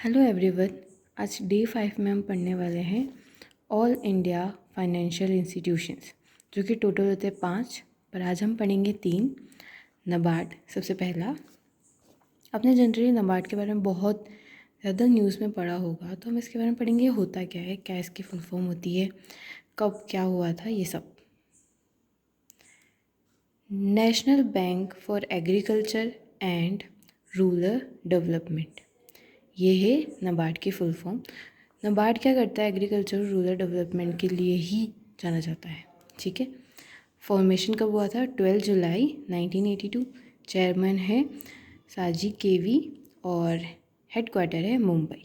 Hello everyone. आज day 5 में हम पढ़ने वाले हैं ऑल इंडिया फाइनेंशियल इंस्टीट्यूशंस, जो कि टोटल होते हैं 5, पर आज हम पढ़ेंगे 3। नबार्ड सबसे पहला। आपने जनरली नबार्ड के बारे में बहुत ज़्यादा न्यूज़ में पढ़ा होगा, तो हम इसके बारे में पढ़ेंगे होता क्या है, क्या इसकी फुल फॉर्म होती है, कब क्या हुआ था, ये सब। National bank for agriculture and rural development, ये है नबार्ड की फुल फॉर्म। नबार्ड क्या करता है? एग्रीकल्चर रूरल डेवलपमेंट के लिए ही जाना जाता है। ठीक है। फॉर्मेशन कब हुआ था? 12 जुलाई 1982। चेयरमैन है साजी केवी और हेडक्वार्टर है मुंबई।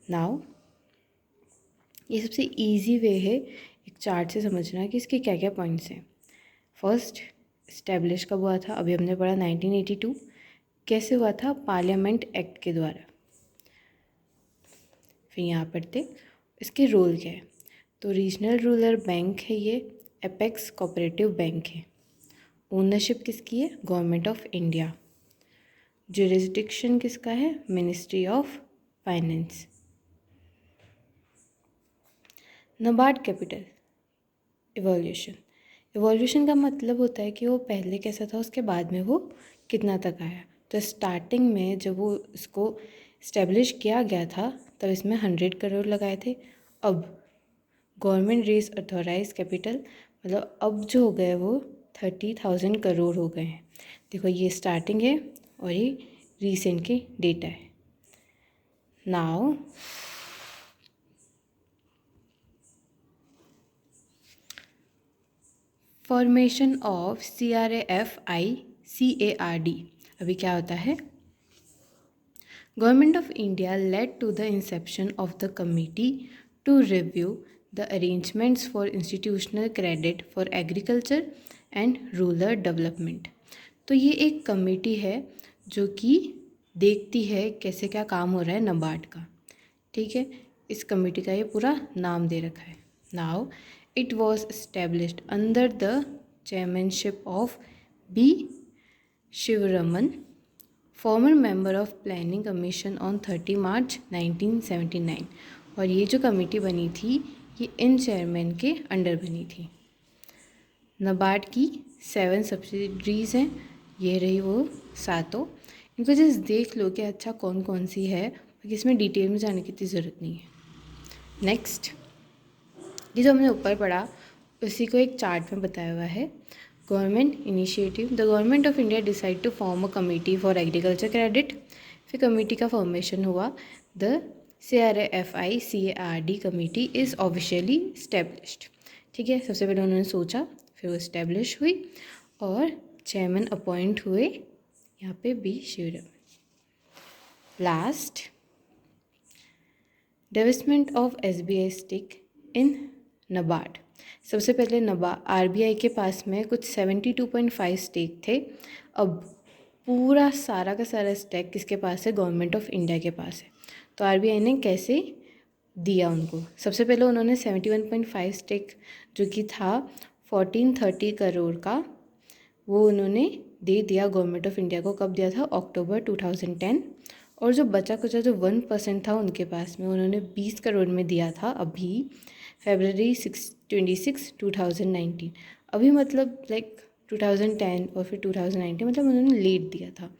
नाउ ये सबसे इजी वे है एक चार्ट से समझना कि इसके क्या क्या पॉइंट्स हैं। फर्स्ट, इस्टेब्लिश कब हुआ था? अभी हमने पढ़ा 1982। कैसे हुआ था? पार्लियामेंट एक्ट के द्वारा। फिर यहाँ पढ़ते इसके रोल क्या है। तो रीजनल रूरल बैंक है ये, एपेक्स कोऑपरेटिव बैंक है। ओनरशिप किसकी है? Government of India. जुरिस्डिक्शन किसका है? Ministry of finance. NABARD capital evolution. Evolution का मतलब होता है कि वो पहले कैसा था, उसके बाद में वो कितना तक आया। तो स्टार्टिंग में जब वो इसको इस्टेब्लिश किया गया था तब इसमें 100 करोड़ लगाए थे। अब गवर्नमेंट रेज अथॉराइज कैपिटल, मतलब अब जो हो गए वो 30,000 करोड़ हो गए हैं। देखो ये स्टार्टिंग है और ये रिसेंट के डेटा है। Now formation of CRAFI-CARD। अभी क्या होता है? Government of India led to the inception of the committee to review the arrangements for institutional credit for agriculture and rural development. तो ये एक कमेटी है जो कि देखती है कैसे क्या काम हो रहा है नबार्ड का। ठीक है, इस कमेटी का ये पूरा नाम दे रखा है। Now it was established under the chairmanship of B Sivaraman, former member of planning commission on 30 March 1979। और ये जो कमेटी बनी थी ये इन चेयरमैन के अंडर बनी थी। नबार्ड की 7 सब्सिडरीज हैं, ये रही वो 7। इनको जस्ट देख लो कि अच्छा कौन कौन सी है, बाकी इसमें डिटेल में जाने की इतनी ज़रूरत नहीं है। नेक्स्ट, ये जो हमने ऊपर पढ़ा उसी को एक चार्ट में बताया हुआ है। Government initiative, the government of India decide to form a committee for agriculture credit. फिर कमेटी का फॉर्मेशन हुआ। The CRAFI-CARD committee is officially established. ठीक है, सबसे पहले उन्होंने सोचा, फिर वो इस्टेब्लिश हुई और चेयरमैन अपॉइंट हुए यहाँ पे B Sivaraman. Last, divestment of SBI stake in NABARD. सबसे पहले RBI के पास में कुछ 72.5 स्टेक थे। अब पूरा सारा का सारा स्टेक किसके पास है? गवर्नमेंट ऑफ इंडिया के पास है। तो RBI ने कैसे दिया उनको? सबसे पहले उन्होंने 71.5 स्टेक जो कि था 1430 करोड़ का, वो उन्होंने दे दिया गवर्नमेंट ऑफ इंडिया को। कब दिया था? अक्टूबर 2010। और जो बचा कुचा जो 1% था उनके पास में, उन्होंने 20 करोड़ में दिया था अभी February 26, 2019। अभी मतलब लाइक 2010 और फिर 2019, मतलब उन्होंने लेट दिया था।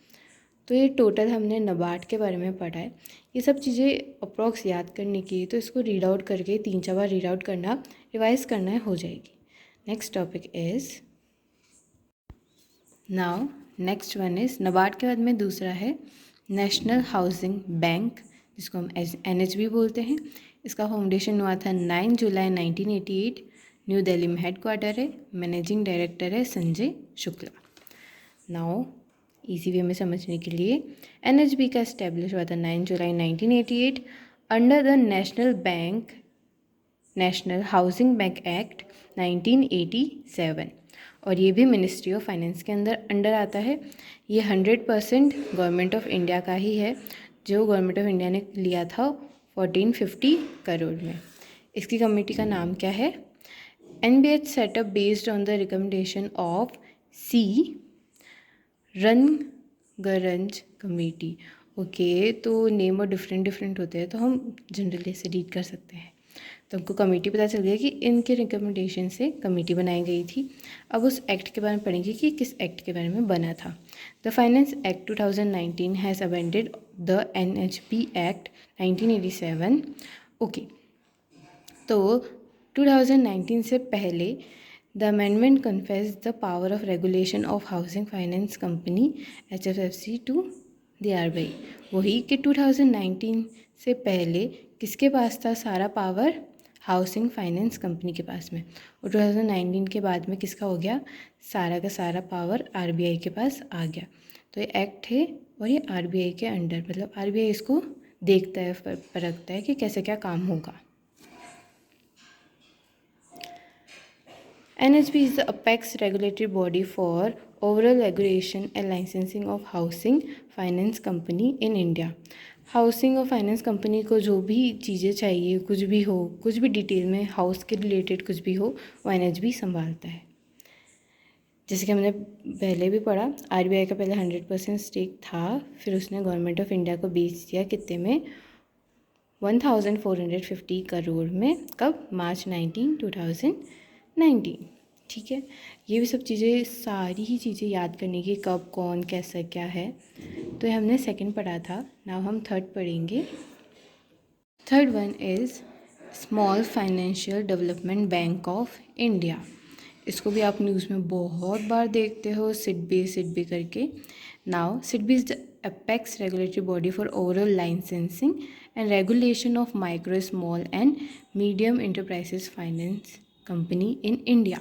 तो ये टोटल हमने नबार्ड के बारे में पढ़ा है। ये सब चीज़ें अप्रॉक्स याद करने की, तो इसको रीड आउट करके 3-4 बार रीड आउट करना, रिवाइज करना है, हो जाएगी। Next topic is now next one is NABARD के बाद में दूसरा है नेशनल हाउसिंग बैंक, जिसको हम NHB बोलते हैं। इसका फाउंडेशन हुआ था 9 जुलाई 1988। न्यू दिल्ली में हेडक्वार्टर है। मैनेजिंग डायरेक्टर है Sanjay Shukla. Now easy way में समझने के लिए, NHB का इस्टेब्लिश हुआ था 9 जुलाई 1988 under the national housing bank act 1987। और ये भी मिनिस्ट्री ऑफ फाइनेंस के अंडर आता है। ये 100% गवर्नमेंट ऑफ इंडिया का ही है, जो गवर्नमेंट ऑफ इंडिया ने लिया था 1450 करोड़ में। इसकी कमेटी का नाम क्या है? NBH setup based on the recommendation of C Rangarajan committee. Okay, तो नेम और डिफरेंट डिफरेंट होते हैं, तो हम जनरली ऐसे रीड कर सकते हैं। तो हमको कमेटी पता चल गया कि इनके रिकमेंडेशन से कमेटी बनाई गई थी। अब उस एक्ट के बारे में पढ़ेंगे कि किस एक्ट के बारे में बना था। The finance act 2019 has amended the NHB act 1987। Okay, तो 2019 से पहले the amendment confers the power of regulation of housing finance company HFFC to the RBI। वही कि 2019 से पहले किसके पास था सारा पावर? हाउसिंग फाइनेंस कंपनी के पास में। और 2019 के बाद में किसका हो गया? सारा का सारा पावर RBI के पास आ गया। तो ये एक्ट है और ये RBI के अंडर, मतलब RBI इसको देखता है, परखता है कि कैसे क्या काम होगा। NHB is the apex regulatory body for overall regulation and licensing of housing finance company in India। Housing और फाइनेंस कंपनी को जो भी चीज़ें चाहिए, कुछ भी हो, कुछ भी डिटेल में हाउस के रिलेटेड कुछ भी हो, वो NHB संभालता है। जैसे कि हमने पहले भी पढ़ा, RBI का पहले 100% स्टेक था, फिर उसने गवर्नमेंट ऑफ इंडिया को बेच दिया कितने में? 1450 करोड़ में। कब? मार्च 2019। ठीक है, ये भी सब चीज़ें, सारी ही चीज़ें याद करने की, कब कौन कैसा क्या है। तो ये हमने सेकंड पढ़ा था। नाउ हम थर्ड पढ़ेंगे। Third one is small financial development bank of India. इसको भी आप न्यूज़ में बहुत बार देखते हो, सिडबी करके। Now SIDBI is the apex regulatory body for overall licensing and regulation of micro small and medium enterprises finance company in India.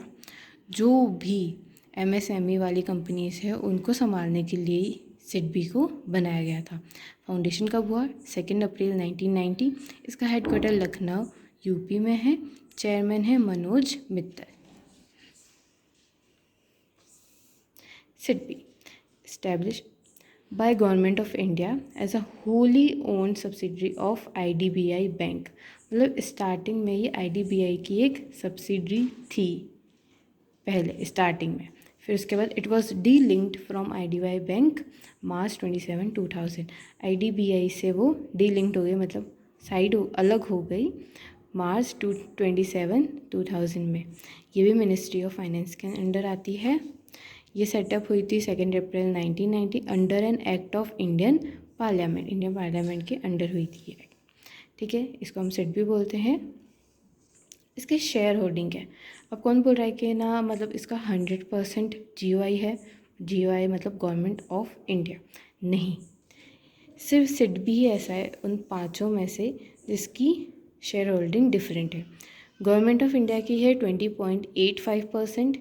जो भी MSME वाली कंपनीज है उनको संभालने के लिए सिडबी को बनाया गया था। फाउंडेशन कब हुआ? 2 अप्रैल 1990। इसका हेडक्वार्टर लखनऊ यूपी में है। चेयरमैन है Manoj Mittal. SIDBI established by Government of India as a wholly owned subsidiary of IDBI bank. मतलब स्टार्टिंग में ये IDBI की एक सब्सिडरी थी पहले स्टार्टिंग में। फिर उसके बाद it was D linked from IDBI bank March 27, 2000। IDBI से वो डी लिंक्ड हो गई, मतलब साइड अलग हो गई मार्च 27, 2000 में। ये भी मिनिस्ट्री ऑफ फाइनेंस के अंडर आती है। ये सेटअप हुई थी 2 अप्रैल 1990 under an act of Indian parliament. Indian parliament के अंडर हुई थी ये एक्ट। ठीक है, इसको हम सेट भी बोलते हैं। इसके शेयर होल्डिंग है। अब कौन बोल रहा है कि ना, मतलब इसका 100% GOI है। GOI मतलब गवर्नमेंट ऑफ इंडिया नहीं, सिर्फ सिडबी ही ऐसा है उन पाँचों में से जिसकी शेयर होल्डिंग डिफरेंट है। गवर्नमेंट ऑफ इंडिया की है 20.85%।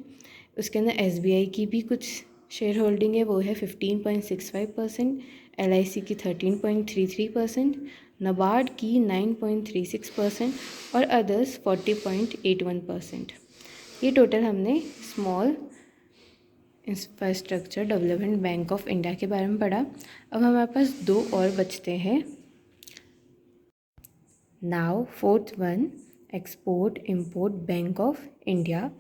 उसके अंदर SBI की भी कुछ शेयर होल्डिंग है, वो है 15.65%। LIC की 13.33%। नाबार्ड की 9.36% और अदर्स 40.81%। ये टोटल हमने small infrastructure development bank of India के बारे में पढ़ा। अब हमारे पास दो और बचते हैं। Now fourth one, export import bank of India.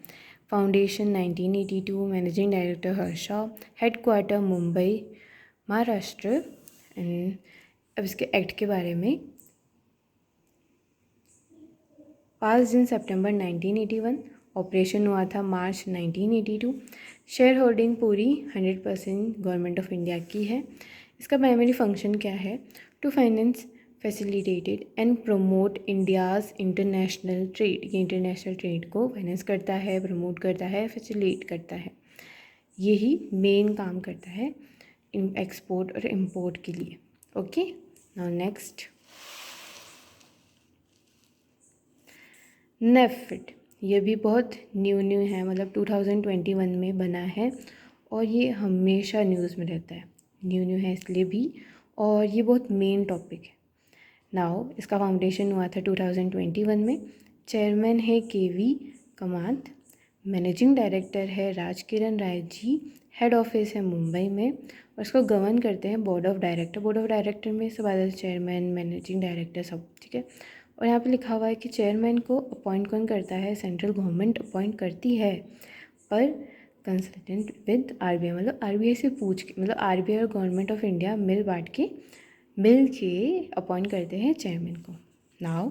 Foundation 1982, managing director Harsha, headquarter Mumbai Maharashtra. And अब इसके एक्ट के बारे में, पास इन सितंबर 1981, ऑपरेशन हुआ था मार्च 1982। शेयर होल्डिंग पूरी 100% गवर्नमेंट ऑफ इंडिया की है। इसका प्राइमरी फंक्शन क्या है? To finance, facilitated and promote India's international trade. ये इंटरनेशनल ट्रेड को फाइनेंस करता है, प्रमोट करता है, फैसिलिटेट करता है। यही मेन काम करता है एक्सपोर्ट और इम्पोर्ट के लिए। Okay, now next, NAFED. ये भी बहुत न्यू है, मतलब 2021 में बना है और ये हमेशा न्यूज़ में रहता है। न्यू है इसलिए भी, और ये बहुत मेन टॉपिक है। नाउ इसका फाउंडेशन हुआ था 2021 में। चेयरमैन है KV कमात। मैनेजिंग डायरेक्टर है राजकिरण राय जी। हेड ऑफिस है मुंबई में और इसको गवर्न करते हैं board of director. Board of director में सब आते हैं, चेयरमैन, मैनेजिंग डायरेक्टर सब। ठीक है, और यहाँ पे लिखा हुआ है कि चेयरमैन को अपॉइंट कौन करता है? सेंट्रल गवर्नमेंट अपॉइंट करती है, पर कंसल्टेंट विद RBI। मतलब RBI से पूछ के, मतलब RBI और गवर्नमेंट ऑफ इंडिया मिल बांट के मिल के अपॉइंट करते हैं चेयरमैन को। Now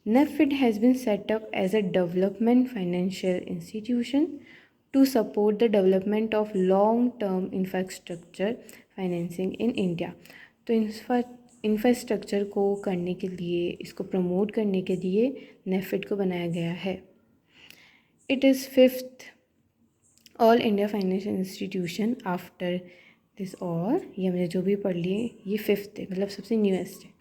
NAFED has been set up as a development financial institution to support the development of long-term infrastructure financing in India। तो इंफ्रास्ट्रक्चर को करने के लिए, इसको प्रमोट करने के लिए NAFED को बनाया गया है। It is 5th all India financial institution after this, और ये हमने जो भी पढ़ लिए ये 5th है, मतलब सबसे न्यूएस्ट है।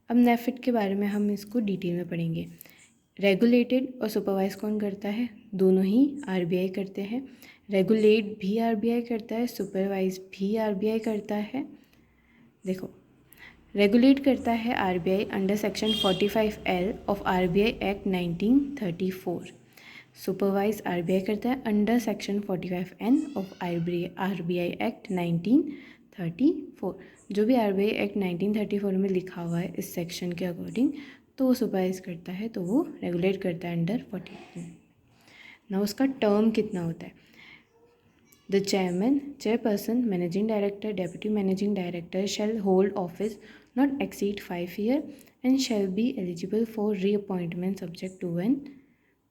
अब NAFED के बारे में हम इसको डिटेल में पढ़ेंगे। रेगुलेटेड और सुपरवाइज कौन करता है? दोनों ही RBI करते हैं। रेगुलेट भी RBI करता है, सुपरवाइज भी RBI करता है। देखो, रेगुलेट करता है RBI under section 45L of RBI act 1934। Supervise RBI करता है under section 45N of RBI act 1934। जो भी RBI एक्ट 1934 में लिखा हुआ है इस सेक्शन के अकॉर्डिंग, तो वो सुपरवाइज करता है, तो वो रेगुलेट करता है अंडर 45। ना उसका टर्म कितना होता है? The chairperson, managing director, deputy managing director shall hold office not exceed 5 years and shall be eligible for reappointment subject to an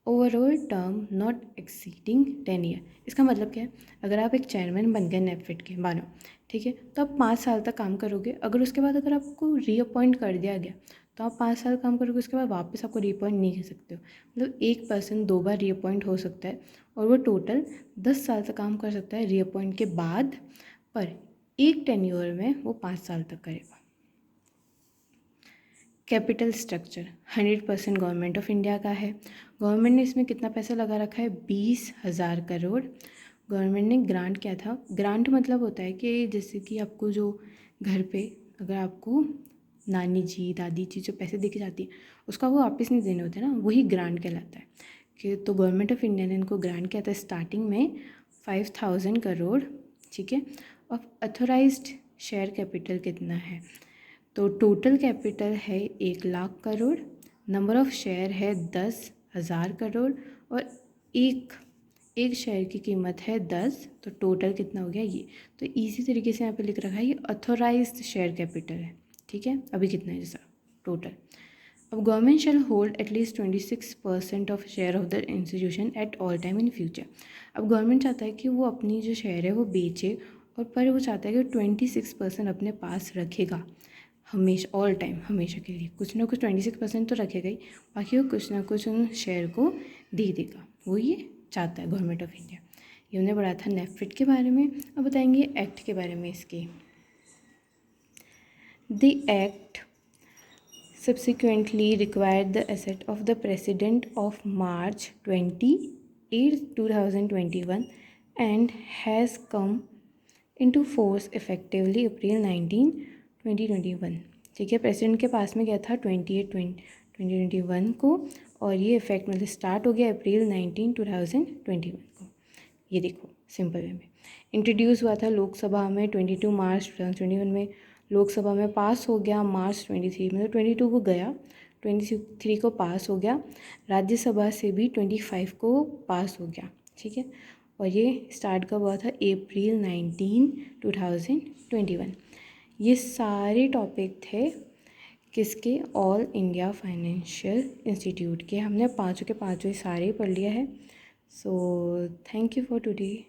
overall term not exceeding 10 year। इसका मतलब क्या है? अगर आप एक चेयरमैन बन गए NAFED के, मानो, ठीक है, तो आप 5 साल तक काम करोगे। अगर उसके बाद अगर आपको रीअपॉइंट कर दिया गया तो आप 5 साल काम करोगे, उसके बाद वापस आपको रीअपॉइंट नहीं कर सकते हो। मतलब एक पर्सन 2 बार रीअपॉइंट हो सकता है और वो टोटल 10 साल तक काम कर सकता है रीअपॉइंट के बाद, पर एक टेन्योर में वो 5 साल तक करेगा। Capital structure 100% government of India का है। गवर्नमेंट ने इसमें कितना पैसा लगा रखा है? 20,000 करोड़। गवर्नमेंट ने ग्रांट किया था। ग्रांट मतलब होता है कि जैसे कि आपको जो घर पे अगर आपको नानी जी, दादी जी जो पैसे दे के जाती है, उसका वो वापस नहीं देने होते ना, वही ग्रांट कहलाता है। कि तो गवर्नमेंट ऑफ इंडिया ने इनको ग्रांट किया था स्टार्टिंग में 5,000 करोड़, ठीक है। और अथोराइज्ड शेयर कैपिटल कितना है? तो टोटल कैपिटल है 1,00,000 करोड़, नंबर ऑफ़ शेयर है 10,000 करोड़, और एक शेयर की कीमत है 10। तो टोटल कितना हो गया ये? तो इसी तरीके से यहाँ पे लिख रखा है, ये अथोराइज्ड शेयर कैपिटल है, ठीक है। अभी कितना है जैसा टोटल। अब government shall hold at least 26% of share of the institution at all time in future. अब गवर्नमेंट चाहता है कि वो अपनी जो शेयर है वो बेचे, और पर वो चाहता है कि 26% अपने पास रखेगा हमेशा, ऑल टाइम, हमेशा के लिए। कुछ ना कुछ 26% तो रखेगा ही, बाकी वो कुछ ना कुछ उन शेयर को दे देगा, वो ये चाहता है गवर्नमेंट ऑफ इंडिया। ये हमने पढ़ा था NAFED के बारे में। अब बताएंगे एक्ट के बारे में इसके। The act subsequently required the assent of the President of March 28, 2021 and has come into force effectively April 19, 2021। ठीक है, प्रेसिडेंट के पास में गया था 28/20/2021 को, और ये इफेक्ट मतलब स्टार्ट हो गया अप्रैल 19, 2021 को। ये देखो सिंपल वे में इंट्रोड्यूस हुआ था लोकसभा में 22 मार्च 2021 में, लोकसभा में पास हो गया मार्च 23, मतलब 22 को गया, 23 को पास हो गया। राज्यसभा से भी 25 को पास हो गया, ठीक है। और ये स्टार्ट कब हुआ था? अप्रैल 19, 2021। ये सारे टॉपिक थे किसके? ऑल इंडिया फाइनेंशियल इंस्टीट्यूट के। हमने पाँचों के पाँचों सारे पढ़ लिया है। So thank you for today.